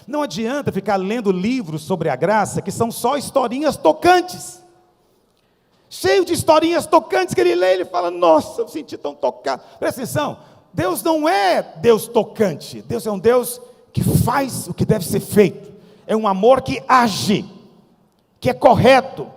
Não adianta ficar lendo livros sobre a graça, que são só historinhas tocantes. Cheio de historinhas tocantes que ele lê, ele fala, nossa, eu me senti tão tocado. Presta atenção, Deus não é Deus tocante, Deus é um Deus que faz o que deve ser feito. É um amor que age, que é correto.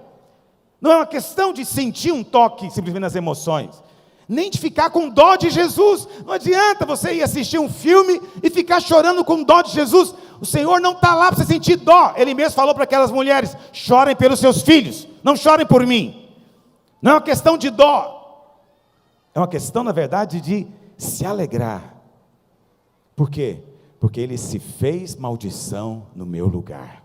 Não é uma questão de sentir um toque simplesmente nas emoções, nem de ficar com dó de Jesus. Não adianta você ir assistir um filme e ficar chorando com dó de Jesus. O Senhor não está lá para você sentir dó. Ele mesmo falou para aquelas mulheres, chorem pelos seus filhos, não chorem por mim. Não é uma questão de dó, é uma questão, na verdade, de se alegrar. Por quê? Porque Ele se fez maldição no meu lugar.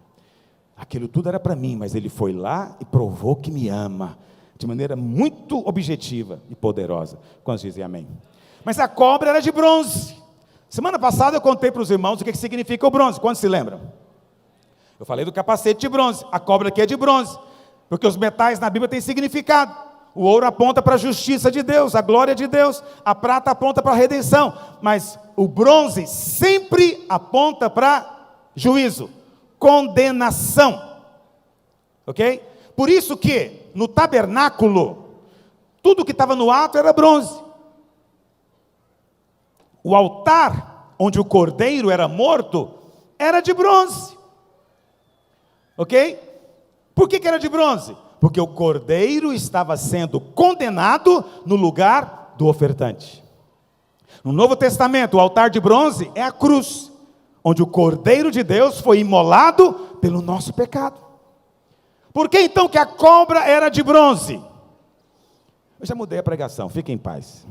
Aquilo tudo era para mim, mas Ele foi lá e provou que me ama, de maneira muito objetiva e poderosa. Quantos dizem amém? Mas a cobra era de bronze. Semana passada eu contei para os irmãos o que significa o bronze. Quantos se lembram? Eu falei do capacete de bronze. A cobra aqui é de bronze, porque os metais na Bíblia têm significado. O ouro aponta para a justiça de Deus, a glória de Deus. A prata aponta para a redenção. Mas o bronze sempre aponta para juízo, condenação. Ok? Por isso que no tabernáculo, tudo que estava no ato era bronze. O altar, onde o cordeiro era morto, era de bronze. Ok? Por que era de bronze? Porque o cordeiro estava sendo condenado no lugar do ofertante. No Novo Testamento, o altar de bronze é a cruz, onde o cordeiro de Deus foi imolado pelo nosso pecado. Por que então que a cobra era de bronze? Eu já mudei a pregação, fique em paz.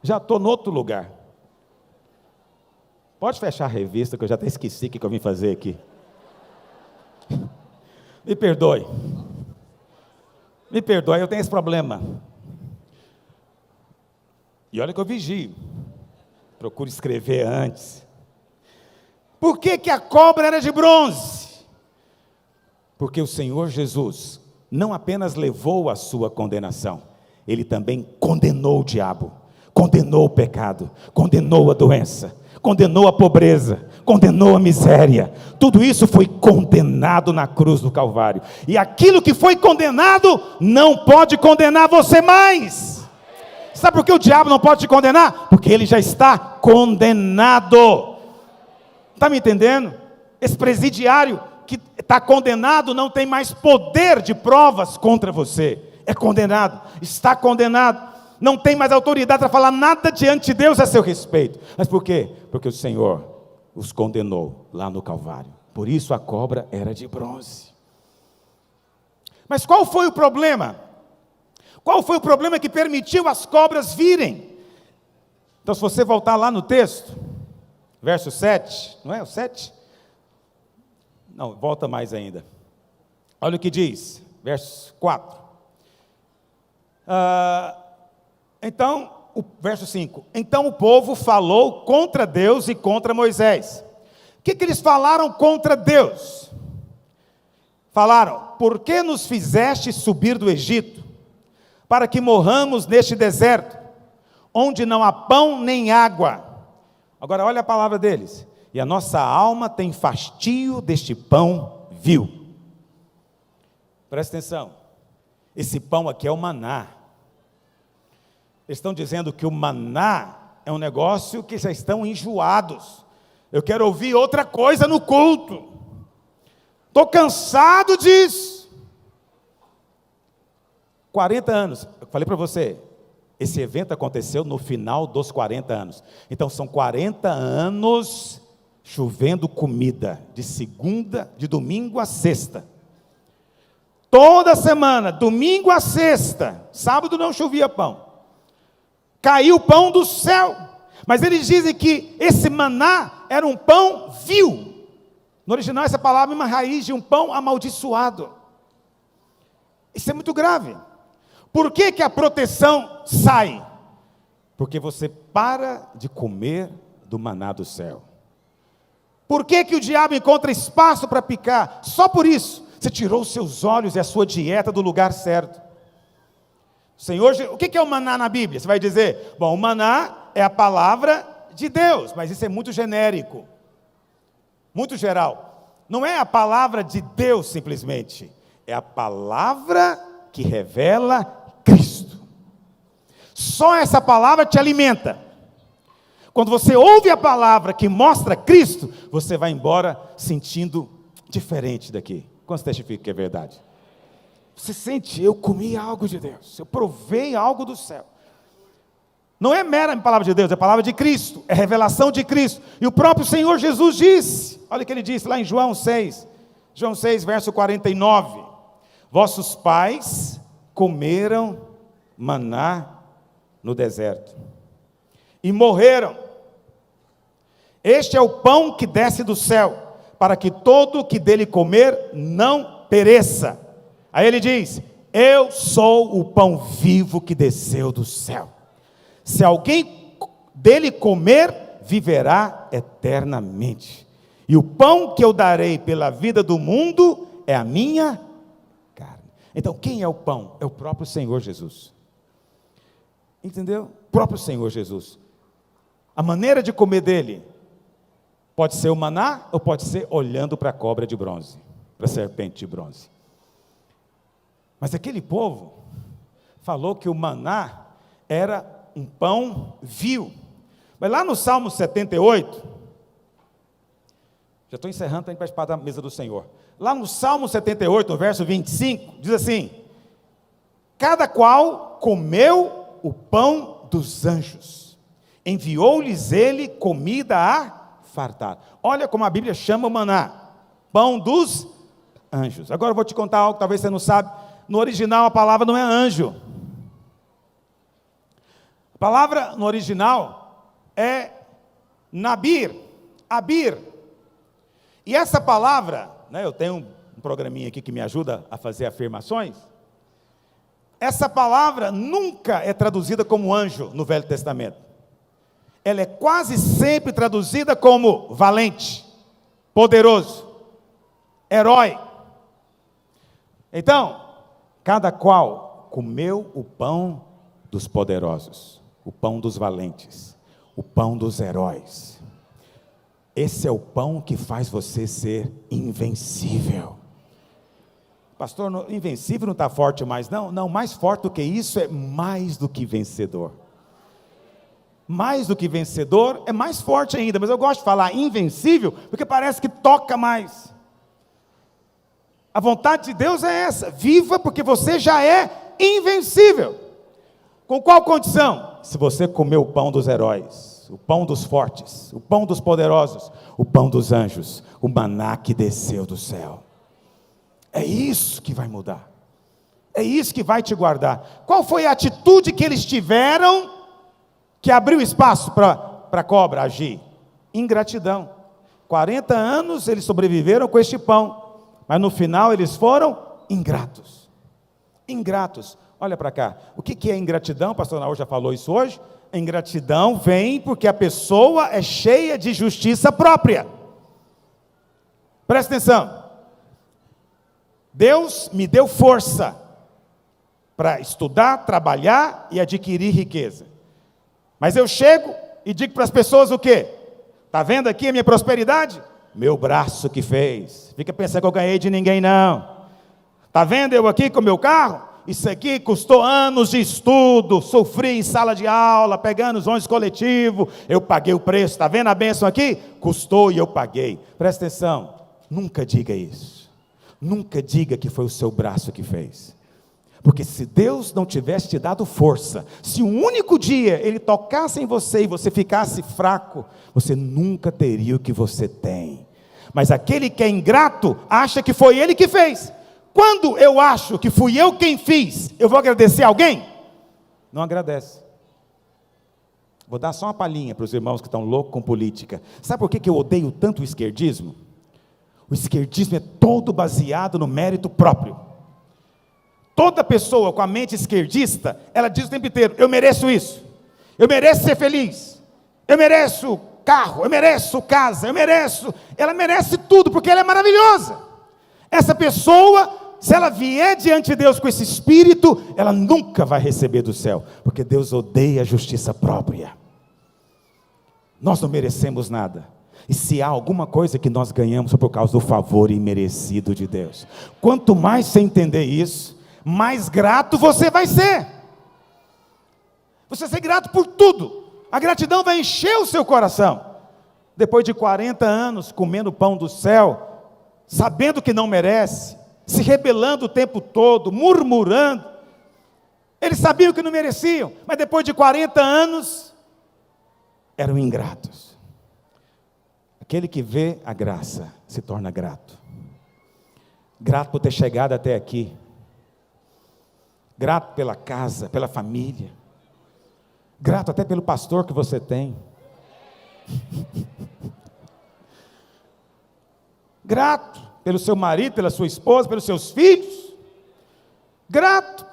Já estou em outro lugar. Pode fechar a revista, que eu já até esqueci o que eu vim fazer aqui. Me perdoe, eu tenho esse problema. E olha que eu vigio, procuro escrever antes. Por que a cobra era de bronze? Porque o Senhor Jesus não apenas levou a sua condenação, Ele também condenou o diabo, condenou o pecado, condenou a doença, condenou a pobreza, condenou a miséria. Tudo isso foi condenado na cruz do Calvário. E aquilo que foi condenado não pode condenar você mais. Sabe por que o diabo não pode te condenar? Porque ele já está condenado. Está me entendendo? Esse presidiário que está condenado não tem mais poder de provas contra você. É condenado, está condenado. Não tem mais autoridade para falar nada diante de Deus a seu respeito. Mas por quê? Porque o Senhor os condenou lá no Calvário. Por isso a cobra era de bronze. Mas qual foi o problema? Qual foi o problema que permitiu as cobras virem? Então, se você voltar lá no texto, verso 7, não é o 7? Não, volta mais ainda. Olha o que diz, verso 4. Então, o verso 5. Então o povo falou contra Deus e contra Moisés. O que eles falaram contra Deus? Falaram, por que nos fizeste subir do Egito, para que morramos neste deserto, onde não há pão nem água? Agora olha a palavra deles. E a nossa alma tem fastio deste pão vil. Presta atenção. Esse pão aqui é o maná. Eles estão dizendo que o maná é um negócio que já estão enjoados. Eu quero ouvir outra coisa no culto. Estou cansado disso. 40 anos. Eu falei para você, esse evento aconteceu no final dos 40 anos. Então são 40 anos chovendo comida, de domingo a sexta. Toda semana, domingo a sexta. Sábado não chovia pão. Caiu pão do céu. Mas eles dizem que esse maná era um pão vil. No original essa palavra é uma raiz de um pão amaldiçoado. Isso é muito grave. Por que a proteção sai? Porque você para de comer do maná do céu. Por que o diabo encontra espaço para picar? Só por isso. Você tirou os seus olhos e a sua dieta do lugar certo. Senhor, o que é o maná na Bíblia? Você vai dizer, bom, o maná é a palavra de Deus, mas isso é muito genérico. muito geral. Não é a palavra de Deus simplesmente, é a palavra que revela Cristo. Só essa palavra te alimenta. Quando você ouve a palavra que mostra Cristo, você vai embora sentindo diferente daqui. Quantos testificam que é verdade? Você sente, eu comi algo de Deus, eu provei algo do céu. Não é mera palavra de Deus, é palavra de Cristo, é revelação de Cristo. E o próprio Senhor Jesus disse, olha o que ele disse lá em João 6, verso 49. Vossos pais comeram maná no deserto e morreram. Este é o pão que desce do céu, para que todo o que dele comer não pereça. Aí ele diz, eu sou o pão vivo que desceu do céu. Se alguém dele comer, viverá eternamente. E o pão que eu darei pela vida do mundo é a minha carne. Então, quem é o pão? É o próprio Senhor Jesus. Entendeu? O próprio Senhor Jesus. A maneira de comer dele pode ser o maná ou pode ser olhando para a cobra de bronze, para a serpente de bronze. Mas aquele povo falou que o maná era um pão vil. Mas lá no Salmo 78, já estou encerrando para a gente participar da mesa do Senhor. Lá no Salmo 78, no verso 25, diz assim, cada qual comeu o pão dos anjos, enviou-lhes ele comida a fartar. Olha como a Bíblia chama o maná, pão dos anjos. Agora eu vou te contar algo que talvez você não sabe. No original a palavra não é anjo. A palavra no original é nabir, abir. E essa palavra, eu tenho um programinha aqui que me ajuda a fazer afirmações. Essa palavra nunca é traduzida como anjo no Velho Testamento. Ela é quase sempre traduzida como valente, poderoso, herói. Então, cada qual comeu o pão dos poderosos, o pão dos valentes, o pão dos heróis. Esse é o pão que faz você ser invencível. Pastor, invencível não está forte mais, não. Não, mais forte do que isso é mais do que vencedor. Mais do que vencedor é mais forte ainda, mas eu gosto de falar invencível, porque parece que toca mais. A vontade de Deus é essa, viva porque você já é invencível. Com qual condição? Se você comer o pão dos heróis, o pão dos fortes, o pão dos poderosos, o pão dos anjos, o maná que desceu do céu. É isso que vai mudar, é isso que vai te guardar. Qual foi a atitude que eles tiveram que abriu espaço para a cobra agir? Ingratidão. 40 anos eles sobreviveram com este pão, mas no final eles foram ingratos. Ingratos. Olha para cá, o que é ingratidão? O pastor Naor já falou isso hoje. A ingratidão vem porque a pessoa é cheia de justiça própria. Presta atenção. Deus me deu força para estudar, trabalhar e adquirir riqueza. Mas eu chego e digo para as pessoas o quê? Está vendo aqui a minha prosperidade? Meu braço que fez. Fica pensando que eu ganhei de ninguém não. Está vendo eu aqui com o meu carro? Isso aqui custou anos de estudo, sofri em sala de aula, pegando os ônibus coletivos, eu paguei o preço. Está vendo a bênção aqui? Custou e eu paguei. Presta atenção, nunca diga isso. Nunca diga que foi o seu braço que fez. Porque se Deus não tivesse te dado força, se um único dia Ele tocasse em você e você ficasse fraco, você nunca teria o que você tem. Mas aquele que é ingrato, acha que foi Ele que fez. Quando eu acho que fui eu quem fiz, eu vou agradecer alguém? Não agradece. Vou dar só uma palhinha para os irmãos que estão loucos com política. Sabe por que eu odeio tanto o esquerdismo? O esquerdismo é todo baseado no mérito próprio. Toda pessoa com a mente esquerdista, ela diz o tempo inteiro, eu mereço isso, eu mereço ser feliz, eu mereço carro, eu mereço casa, ela merece tudo, porque ela é maravilhosa. Essa pessoa, se ela vier diante de Deus com esse espírito, ela nunca vai receber do céu, porque Deus odeia a justiça própria. Nós não merecemos nada. E se há alguma coisa que nós ganhamos é por causa do favor imerecido de Deus. Quanto mais você entender isso, mais grato você vai ser. Você vai ser grato por tudo. A gratidão vai encher o seu coração. Depois de 40 anos comendo pão do céu, sabendo que não merece, se rebelando o tempo todo, murmurando. Eles sabiam que não mereciam, mas depois de 40 anos, eram ingratos. Aquele que vê a graça se torna grato. Grato por ter chegado até aqui. Grato pela casa, pela família. Grato até pelo pastor que você tem. Grato pelo seu marido, pela sua esposa, pelos seus filhos. Grato.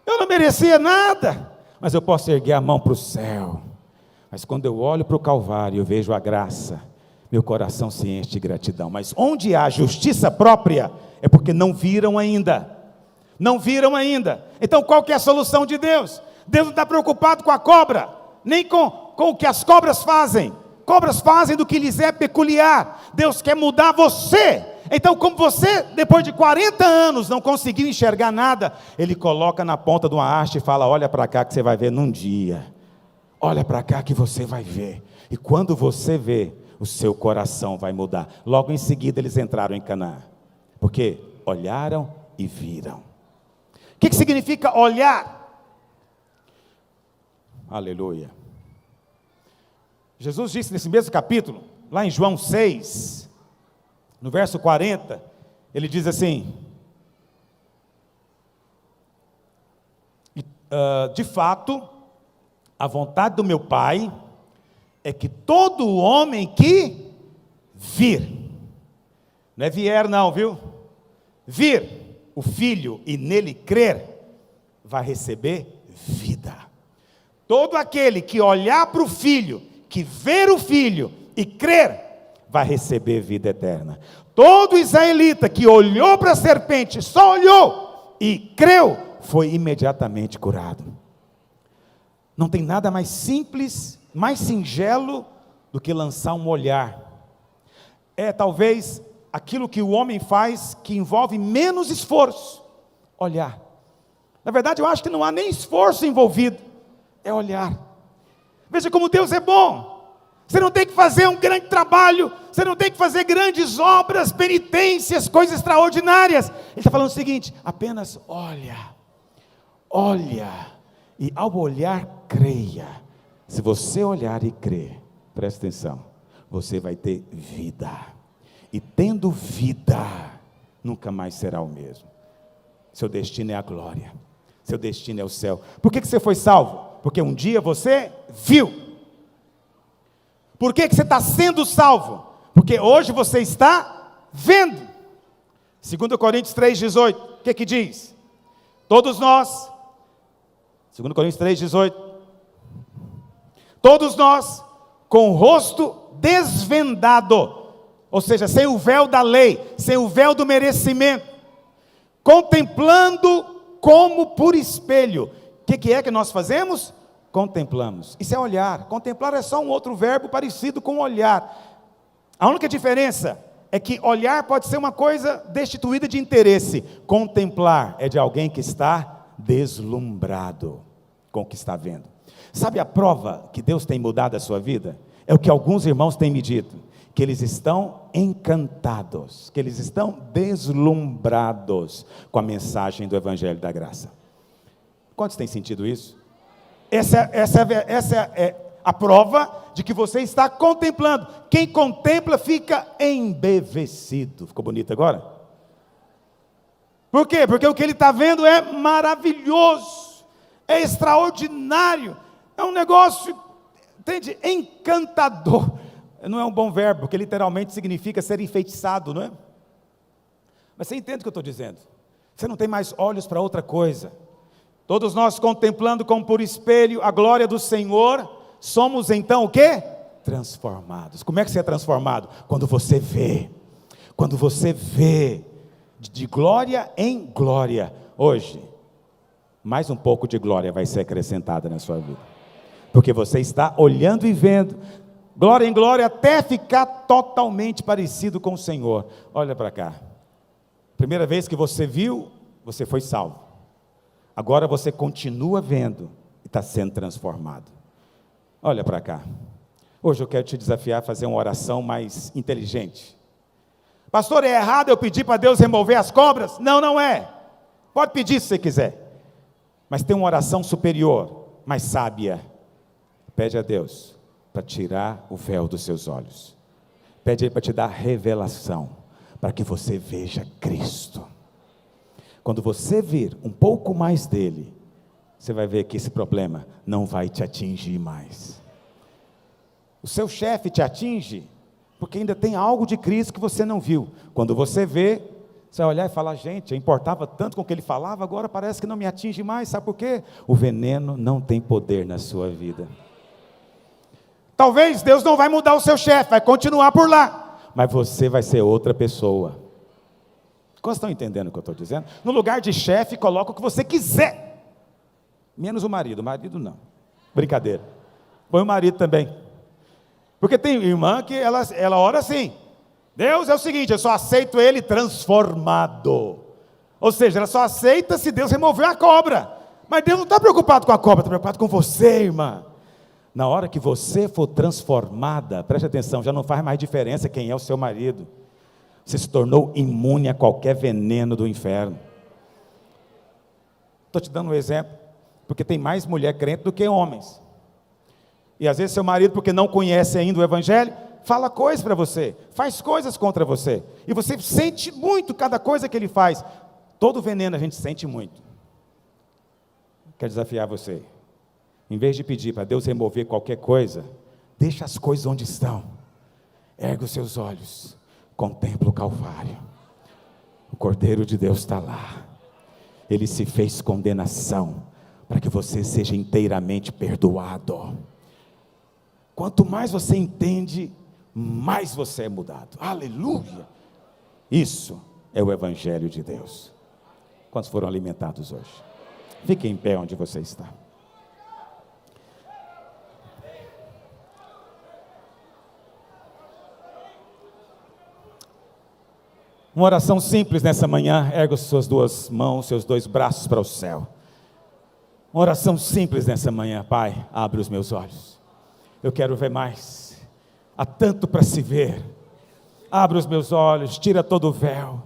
Eu não merecia nada, mas eu posso erguer a mão para o céu. Mas quando eu olho para o Calvário, eu vejo a graça, meu coração se enche de gratidão. Mas onde há justiça própria, é porque não viram ainda. Não viram ainda. Então qual que é a solução de Deus? Deus não está preocupado com a cobra, nem com o que as cobras fazem. Cobras fazem do que lhes é peculiar. Deus quer mudar você. Então, como você, depois de 40 anos, não conseguiu enxergar nada, Ele coloca na ponta de uma haste e fala: olha para cá que você vai ver num dia. Olha para cá que você vai ver. E quando você vê, o seu coração vai mudar. Logo em seguida, eles entraram em Canaã. Porque olharam e viram. O que significa olhar? Aleluia. Jesus disse nesse mesmo capítulo, lá em João 6, no verso 40, ele diz assim: de fato, a vontade do meu Pai é que todo homem que vir, não é vier não, viu? Vir o Filho e nele crer, vai receber vida. Todo aquele que olhar para o Filho, que ver o Filho e crer, vai receber vida eterna. Todo israelita que olhou para a serpente, só olhou e creu, foi imediatamente curado. Não tem nada mais simples, mais singelo do que lançar um olhar. É talvez aquilo que o homem faz que envolve menos esforço. Olhar. Na verdade, eu acho que não há nem esforço envolvido. É olhar. Veja como Deus é bom. Você não tem que fazer um grande trabalho, você não tem que fazer grandes obras, penitências, coisas extraordinárias. Ele está falando o seguinte: apenas olha, e ao olhar, creia. Se você olhar e crer, presta atenção, você vai ter vida. E tendo vida, nunca mais será o mesmo. Seu destino é a glória, seu destino é o céu. Por que você foi salvo? Porque um dia você viu. Por que você está sendo salvo? Porque hoje você está vendo. 2 Coríntios 3,18, o que diz? Todos nós, 2 Coríntios 3,18, todos nós, com o rosto desvendado, ou seja, sem o véu da lei, sem o véu do merecimento, contemplando como por espelho. O que é que nós fazemos? Contemplamos. Isso é olhar. Contemplar é só um outro verbo parecido com olhar. A única diferença é que olhar pode ser uma coisa destituída de interesse. Contemplar é de alguém que está deslumbrado com o que está vendo. Sabe a prova que Deus tem mudado a sua vida? É o que alguns irmãos têm me dito, que eles estão encantados, que eles estão deslumbrados com a mensagem do Evangelho da Graça. Quantos têm sentido isso? Essa é a prova de que você está contemplando. Quem contempla fica embevecido. Ficou bonito agora? Por quê? Porque o que ele está vendo é maravilhoso, é extraordinário, é um negócio, entende? Encantador. Não é um bom verbo, porque literalmente significa ser enfeitiçado, não é? Mas você entende o que eu estou dizendo? Você não tem mais olhos para outra coisa. Todos nós contemplando como por espelho a glória do Senhor, somos então o quê? Transformados. Como é que você é transformado? Quando você vê de glória em glória. Hoje, mais um pouco de glória vai ser acrescentada na sua vida, porque você está olhando e vendo. glória em glória, até ficar totalmente parecido com o Senhor. Olha para cá. Primeira vez que você viu, você foi salvo. Agora você continua vendo e está sendo transformado. Olha para cá. Hoje eu quero te desafiar a fazer uma oração mais inteligente. Pastor, é errado eu pedir para Deus remover as cobras? Não, não é. Pode pedir se você quiser. Mas tem uma oração superior, mais sábia. Pede a Deus para tirar o véu dos seus olhos. Pede Ele para te dar revelação, para que você veja Cristo. Quando você vir um pouco mais dele, você vai ver que esse problema não vai te atingir mais. O seu chefe te atinge porque ainda tem algo de Cristo que você não viu. Quando você vê, você vai olhar e falar: gente, eu importava tanto com o que ele falava, agora parece que não me atinge mais. Sabe por quê? O veneno não tem poder na sua vida. Talvez Deus não vai mudar o seu chefe, vai continuar por lá, mas você vai ser outra pessoa. Vocês estão entendendo o que eu estou dizendo? No lugar de chefe, coloca o que você quiser, menos o marido não, brincadeira, põe o marido também, porque tem irmã que ela ora assim: Deus é o seguinte, eu só aceito ele transformado, ou seja, ela só aceita se Deus remover a cobra, mas Deus não está preocupado com a cobra, está preocupado com você, irmã. Na hora que você for transformada, preste atenção, já não faz mais diferença quem é o seu marido. Você se tornou imune a qualquer veneno do inferno. Estou te dando um exemplo, porque tem mais mulher crente do que homens. E às vezes seu marido, porque não conhece ainda o Evangelho, fala coisas para você, faz coisas contra você. E você sente muito cada coisa que ele faz. Todo veneno a gente sente muito. Quero desafiar você. Em vez de pedir para Deus remover qualquer coisa, deixa as coisas onde estão. Ergue os seus olhos, contempla o Calvário. O Cordeiro de Deus está lá. Ele se fez condenação para que você seja inteiramente perdoado. Quanto mais você entende, mais você é mudado. Aleluia! Isso é o Evangelho de Deus. Quantos foram alimentados hoje? Fique em pé onde você está. Uma oração simples nessa manhã. Erga as suas duas mãos, seus dois braços para o céu. Uma oração simples nessa manhã. Pai, abre os meus olhos. Eu quero ver mais. Há tanto para se ver. Abre os meus olhos, tira todo o véu.